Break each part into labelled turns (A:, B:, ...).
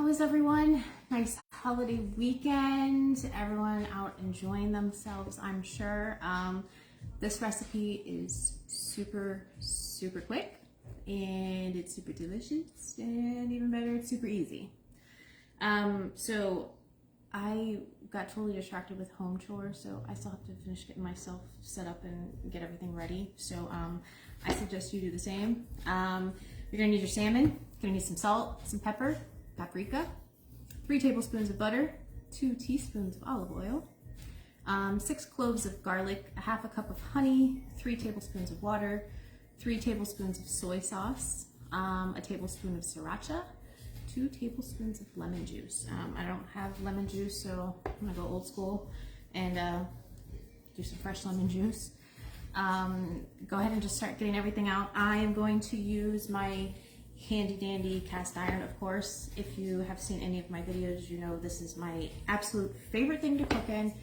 A: How is everyone? Nice holiday weekend. Everyone out enjoying themselves, I'm sure. This recipe is super quick, and it's super delicious, and even better, it's super easy. So I got totally distracted with home chores, so I still have to finish getting myself set up and get everything ready. So I suggest you do the same. You're gonna need your salmon. You're gonna need some salt, some pepper, paprika, 3 tablespoons of butter, 2 teaspoons of olive oil, 6 cloves of garlic, a half a cup of honey, 3 tablespoons of water, 3 tablespoons of soy sauce, a tablespoon of sriracha, 2 tablespoons of lemon juice. I don't have lemon juice, so I'm gonna go old school and do some fresh lemon juice. Go ahead and just start getting everything out. I am going to use my handy dandy cast iron, of course. If you have seen any of my videos, you know this is my absolute favorite thing to cook in.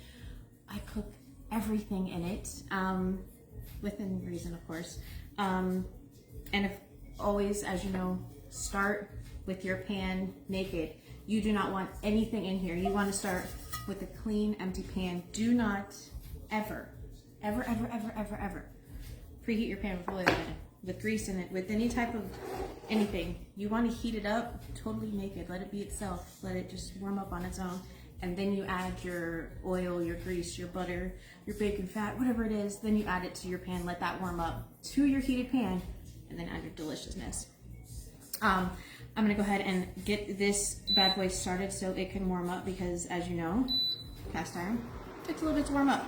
A: I cook everything in it, within reason, of course. And if always, as you know, start with your pan naked. You do not want anything in here. You want to start with a clean, empty pan. Do not ever preheat your pan with oil in it, with grease in it, with any type of anything. You want to heat it up totally naked. Let it be itself. Let it just warm up on its own. And then you add your oil, your grease, your butter, your bacon fat, whatever it is. Then you add it to your pan. Let that warm up to your heated pan, and then add your deliciousness. I'm gonna go ahead and get this bad boy started so it can warm up, because as you know, cast iron takes a little bit to warm up.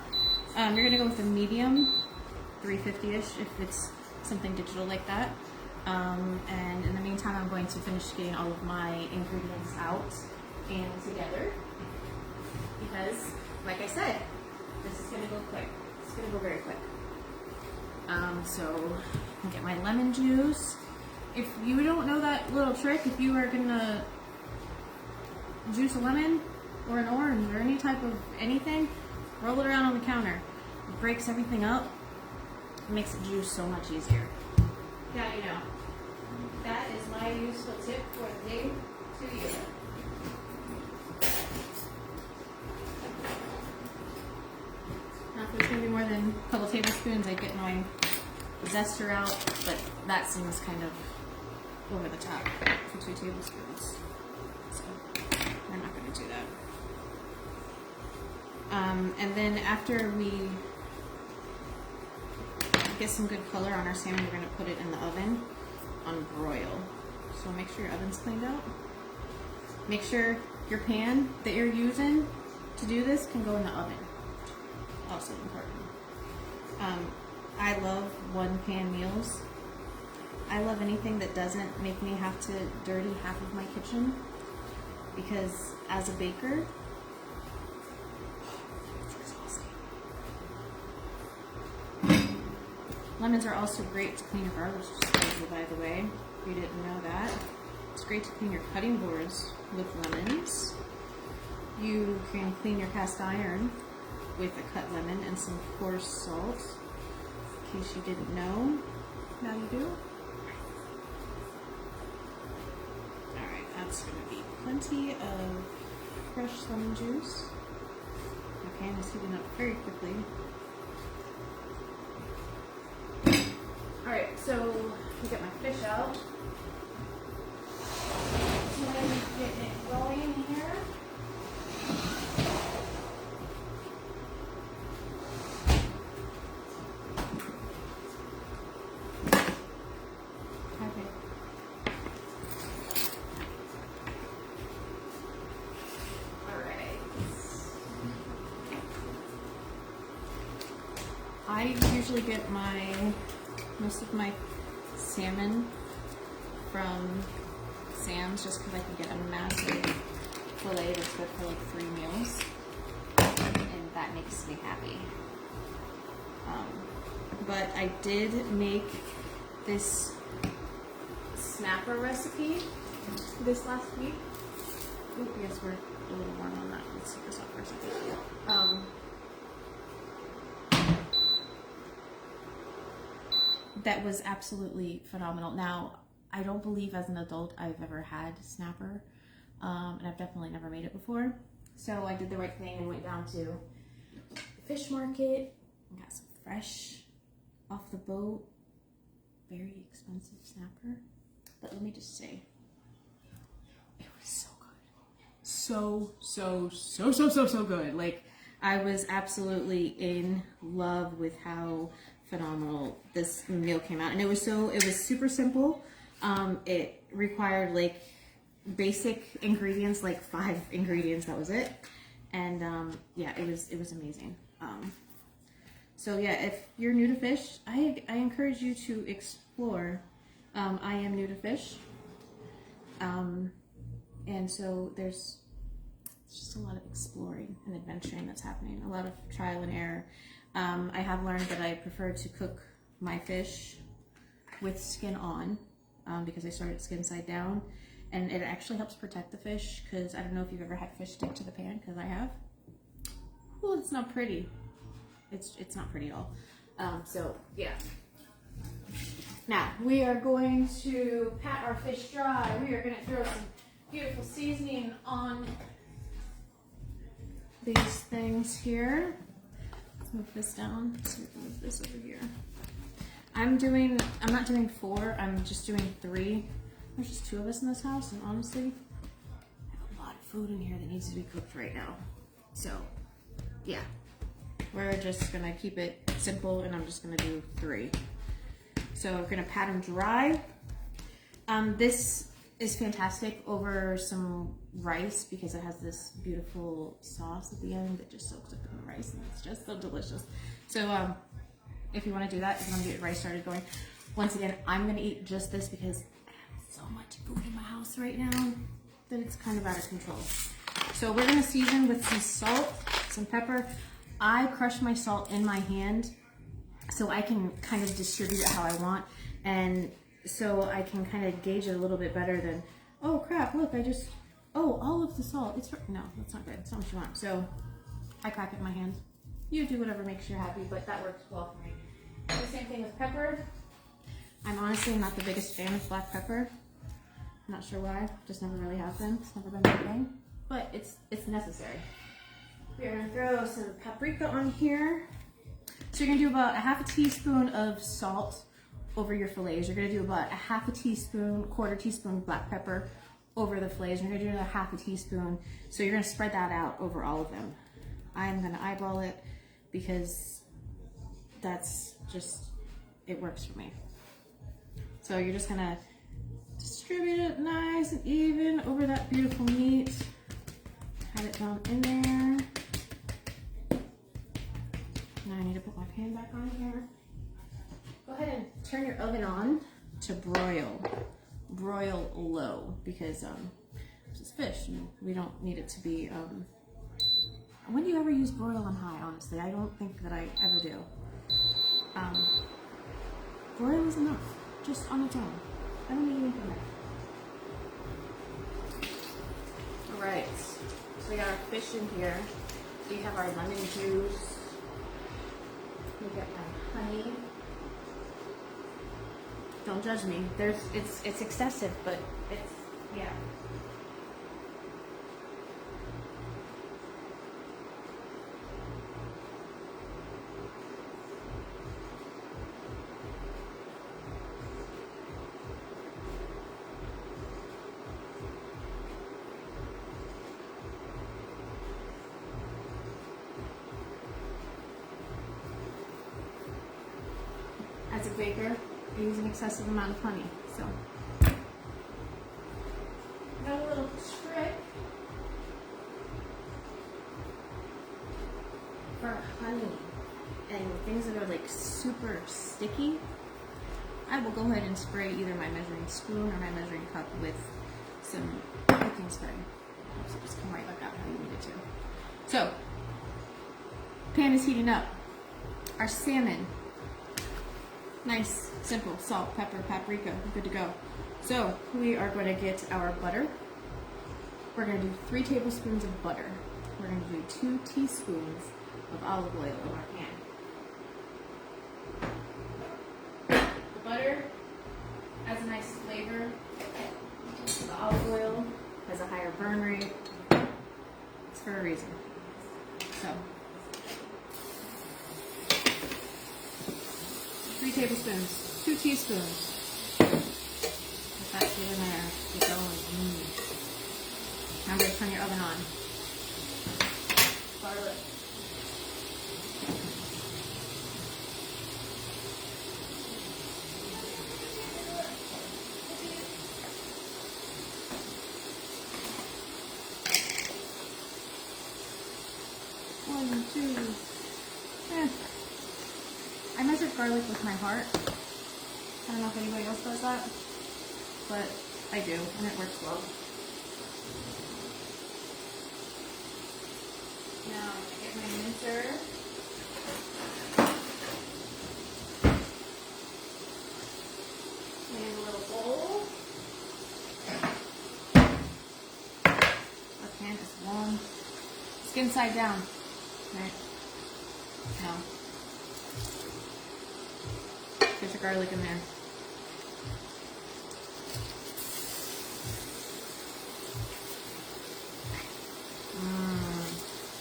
A: You're gonna go with a medium, 350-ish if it's something digital like that. And in the meantime, I'm going to finish getting all of my ingredients out and together, because like I said, this is gonna go quick. It's gonna go very quick. So I'll get my lemon juice. If you don't know that little trick, if you are gonna juice a lemon or an orange or any type of anything, roll it around on the counter. It breaks everything up. It makes the juice so much easier. Now you know. That is my useful tip for the day to you. Now if there's gonna be more than a couple tablespoons, I get my zester out, but that seems kind of over the top for 2 tablespoons. So we're not gonna do that. And then after we get some good color on our salmon, we're gonna put it in the oven on broil. So make sure your oven's cleaned out. Make sure your pan that you're using to do this can go in the oven. Also important. I love one pan meals. I love anything that doesn't make me have to dirty half of my kitchen, because as a baker, it's exhausting. Lemons are also great to clean your garbage disposal, by the way, if you didn't know that. It's great to clean your cutting boards with lemons. You can clean your cast iron with a cut lemon and some coarse salt, in case you didn't know. Now you do. Alright, that's going to be plenty of fresh lemon juice. My pan is heating up very quickly. Alright, so I'll get my fish out. And get it going here. Okay. Alright. I usually get most of my salmon from Sam's, just because I can get a massive fillet that's good for like 3 meals, and that makes me happy. But I did make this snapper recipe this last week. Ooh, I guess we're a little warm on that. Let's take this off for a second. That was absolutely phenomenal. Now, I don't believe as an adult I've ever had snapper. and I've definitely never made it before. So I did the right thing and went down to the fish market and got some fresh off the boat, very expensive snapper. But let me just say, it was so good. So good. Like, I was absolutely in love with how phenomenal this meal came out. And it was super simple. It required like basic ingredients, like 5 ingredients, that was it. And yeah, it was amazing. So yeah, if you're new to fish, I encourage you to explore. I am new to fish. And so there's just a lot of exploring and adventuring that's happening, a lot of trial and error. I have learned that I prefer to cook my fish with skin on, because I started skin side down, and it actually helps protect the fish, because I don't know if you've ever had fish stick to the pan, because I have. Well, it's not pretty. It's not pretty at all. So yeah. Now we are going to pat our fish dry. We are going to throw some beautiful seasoning on these things here. Let's move this down. Let's move this over here. I'm not doing 4, I'm just doing 3. There's just 2 of us in this house, and honestly, I have a lot of food in here that needs to be cooked right now. So, yeah. We're just gonna keep it simple, and I'm just gonna do 3. So we're gonna pat them dry. This is fantastic over some rice because it has this beautiful sauce at the end that just soaks up in the rice, and it's just so delicious. So if you want to do that, if you want to get rice started going, once again, I'm going to eat just this because I have so much food in my house right now that it's kind of out of control. So we're going to season with some salt, some pepper. I crush my salt in my hand so I can kind of distribute it how I want, and so I can kind of gauge it a little bit better than, oh crap, look, all of the salt, no, that's not good, it's not what you want. So I crack it in my hand. You do whatever makes you happy, but that works well for me. The same thing with pepper. I'm honestly not the biggest fan of black pepper. I'm not sure why, just never really have been. It's never been my thing, but it's necessary. We're gonna throw some paprika on here. So you're gonna do about a half a teaspoon of salt over your fillets. You're gonna do about a half a teaspoon, quarter teaspoon black pepper over the fillets. You're gonna do another half a teaspoon. So you're gonna spread that out over all of them. I'm gonna eyeball it because that's just, it works for me. So you're just gonna distribute it nice and even over that beautiful meat. Pat it down in there. Now I need to put my pan back on here. Go ahead and turn your oven on to broil. Broil low, because this is fish and we don't need it to be, when do you ever use broil on high, honestly? I don't think that I ever do. Broil is enough, just on its own. I don't need anything else. Alright, so we got our fish in here. We have our lemon juice. We got my honey. Don't judge me. It's excessive, but it's, yeah. As a baker, I use an excessive amount of honey, so. Got a little trick for honey and things that are like super sticky. I will go ahead and spray either my measuring spoon or my measuring cup with some cooking spray. So just come right back out how you need it to. So, pan is heating up. Our salmon. Nice, simple, salt, pepper, paprika, good to go. So we are going to get our butter. We're going to do 3 tablespoons of butter. We're going to do 2 teaspoons of olive oil in our pan. The butter has a nice flavor. The olive oil has a higher burn rate. It's for a reason. So, 3 tablespoons, 2 teaspoons. Put that shit in there. Get going. Now I'm going to turn your oven on. Garlic. One, two. I measure garlic with my heart. I don't know if anybody else does that, but I do, and it works well. Now I'm going to get my mincer. And a little bowl. Our pan is warm. It's inside down. Right? No. Get your garlic in there.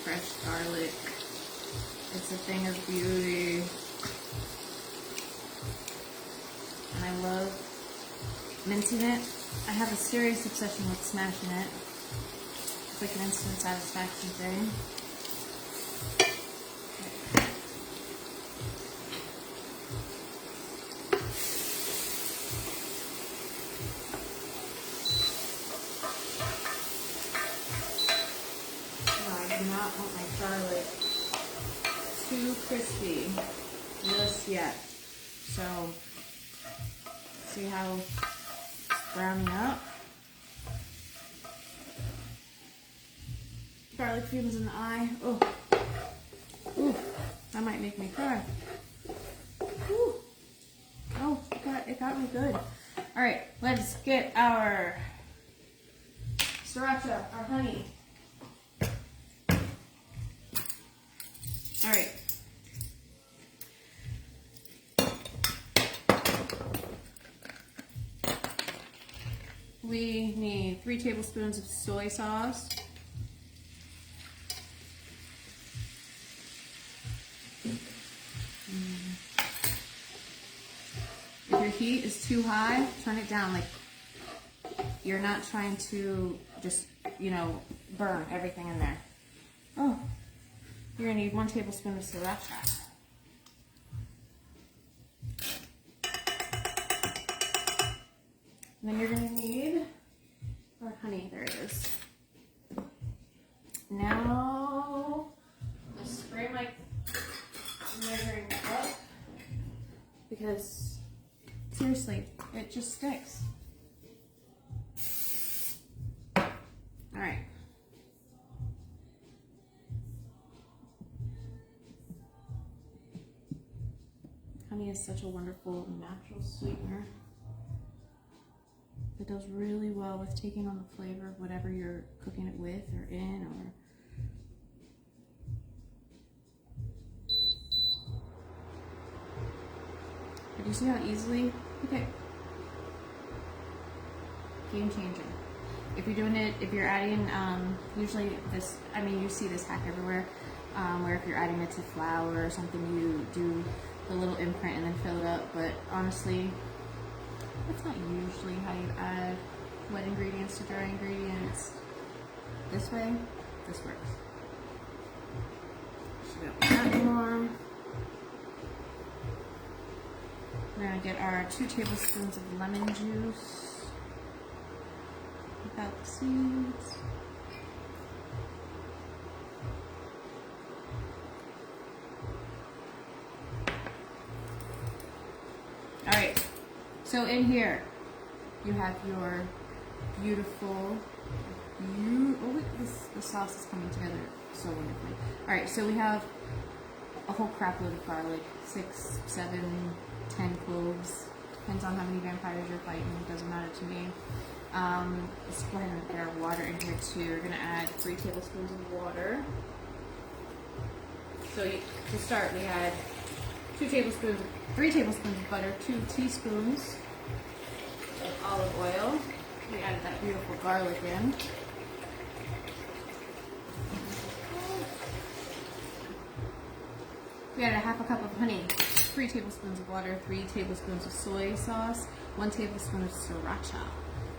A: Fresh garlic. It's a thing of beauty. And I love mincing it. I have a serious obsession with smashing it. It's like an instant satisfaction thing. Not want my garlic too crispy just yet. So, see how it's browning up? Garlic fumes in the eye. Oh, ooh, that might make me cry. Ooh. Oh, it got me good. All right, let's get our sriracha, our honey. All right. We need 3 tablespoons of soy sauce. If your heat is too high, turn it down. Like, you're not trying to just, burn everything in there. Oh. You're going to need 1 tablespoon of sriracha. And then you're going to need our honey. There it is. Now, I'm going to spray my measuring cup because, seriously, it just sticks. All right. Honey is such a wonderful natural sweetener. It does really well with taking on the flavor of whatever you're cooking it with or in or But you see how easily? Okay. Game changing. If you're doing it, if you're adding, usually this, you see this hack everywhere, where if you're adding it to flour or something, you do the little imprint and then fill it up, but honestly, that's not usually how you add wet ingredients to dry ingredients. This way, this works. Should add more. We're gonna get our 2 tablespoons of lemon juice without the seeds. All right, so in here you have your beautiful, the sauce is coming together so wonderfully. All right, so we have a whole crap load of garlic, 6, 7, 10 cloves. Depends on how many vampires you're fighting, it doesn't matter to me. Let's go ahead and get our water in here too. We're gonna add 3 tablespoons of water. So to start, we had 3 tablespoons of butter, 2 teaspoons of olive oil. We added that beautiful garlic in. We added a half a cup of honey, 3 tablespoons of water, 3 tablespoons of soy sauce, 1 tablespoon of sriracha,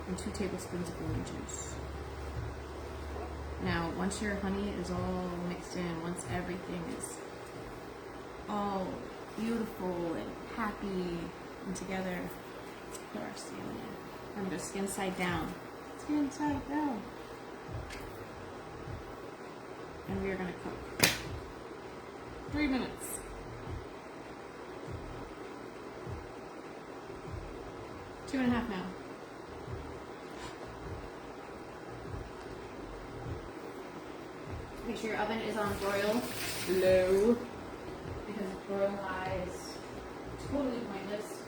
A: and 2 tablespoons of lemon juice. Now, once your honey is all mixed in, once everything is all beautiful and happy and together, let's put our salmon in. I'm going to skin side down. Skin side down. And we are going to cook 3 minutes. Two and a half now. Make sure your oven is on broil low, because broil high is totally pointless.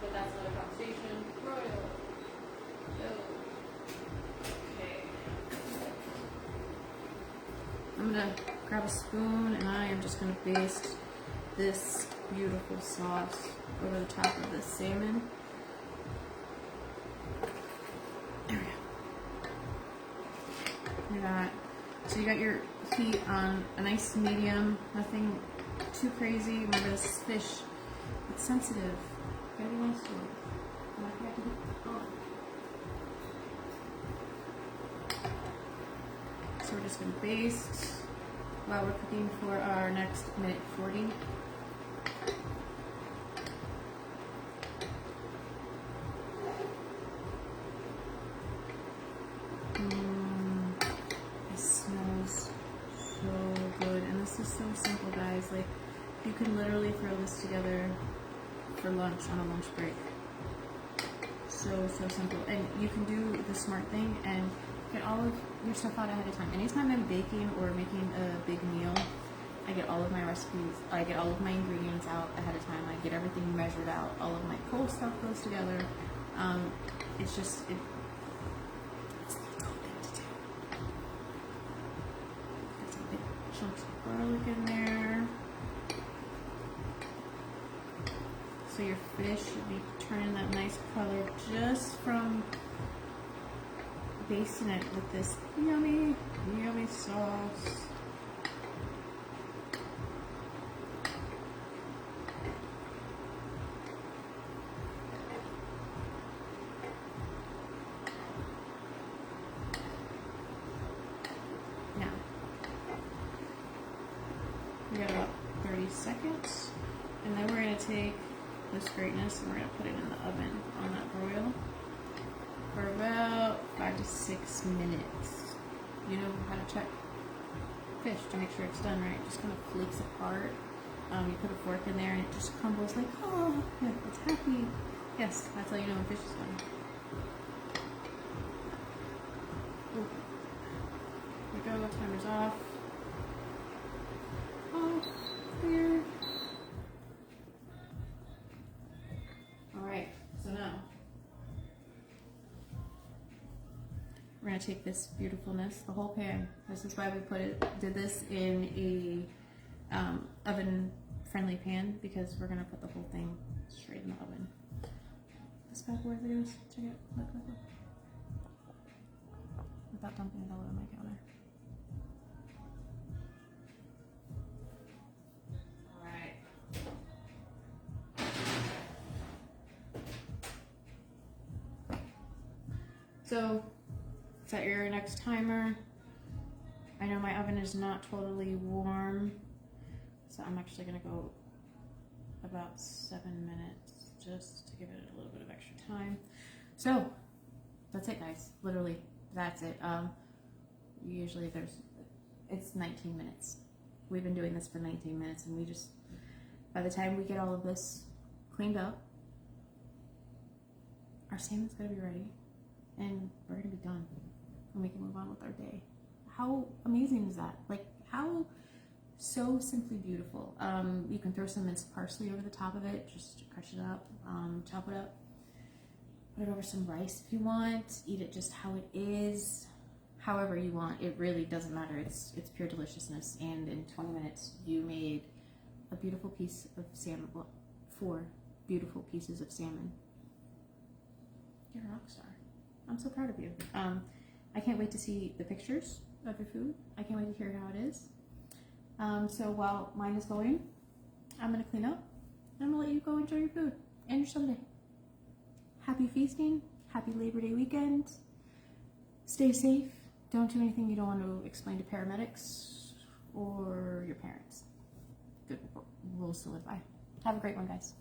A: But that's another conversation. Broil low. Okay. I'm gonna grab a spoon and I am just gonna baste this beautiful sauce over the top of this salmon. There we go. Look at that. So you got your heat on a nice medium, nothing too crazy. Remember, this fish, it's sensitive. You gotta be nice to it. So we're just gonna baste while we're cooking for our next minute 40. It smells so good, and this is so simple, guys. Like, you can literally throw this together for lunch on a lunch break. So simple. And you can do the smart thing and get all of your stuff out ahead of time. Anytime I'm baking or making a big meal, I get all of my recipes, I get all of my ingredients out ahead of time. I get everything measured out. All of my cold stuff goes together. It's just, it's a cool thing to do. Got some big chunks of garlic in there. So your fish should be turning that nice color just from basting it with this yummy, yummy sauce. Now, we got about 30 seconds, and then we're going to take this greatness and we're going to put it in the oven on that broil for about 5 to 6 minutes. You know how to check fish to make sure it's done right. It just kind of flakes apart. You put a fork in there and it just crumbles like, oh, yeah, it's happy. Yes, that's how you know when fish is done. Ooh. There we go, timer's off. Oh, clear. Alright, so now we're going to take this beautifulness, the whole pan. This is why we did this in a oven friendly pan, because we're going to put the whole thing straight in the oven. This bad boy, look at this. Check it. Look. Without dumping it all over my counter. So, set your next timer. I know my oven is not totally warm, so I'm actually gonna go about 7 minutes just to give it a little bit of extra time. So, that's it, guys. Literally, that's it. Usually it's 19 minutes. We've been doing this for 19 minutes, and we just, by the time we get all of this cleaned up, our salmon's gonna be ready. And we're gonna be done, and we can move on with our day. How amazing is that? Like, how so simply beautiful. You can throw some minced parsley over the top of it, just crush it up, chop it up, put it over some rice if you want. Eat it just how it is, however you want. It really doesn't matter. It's pure deliciousness. And in 20 minutes, you made a beautiful piece of salmon. Well, 4 beautiful pieces of salmon. You're a rock star. I'm so proud of you. I can't wait to see the pictures of your food. I can't wait to hear how it is. So while mine is going, I'm gonna clean up. I'm gonna let you go enjoy your food and your Sunday. Happy feasting. Happy Labor Day weekend. Stay safe. Don't do anything you don't want to explain to paramedics or your parents. Good rules to live by. Have a great one, guys.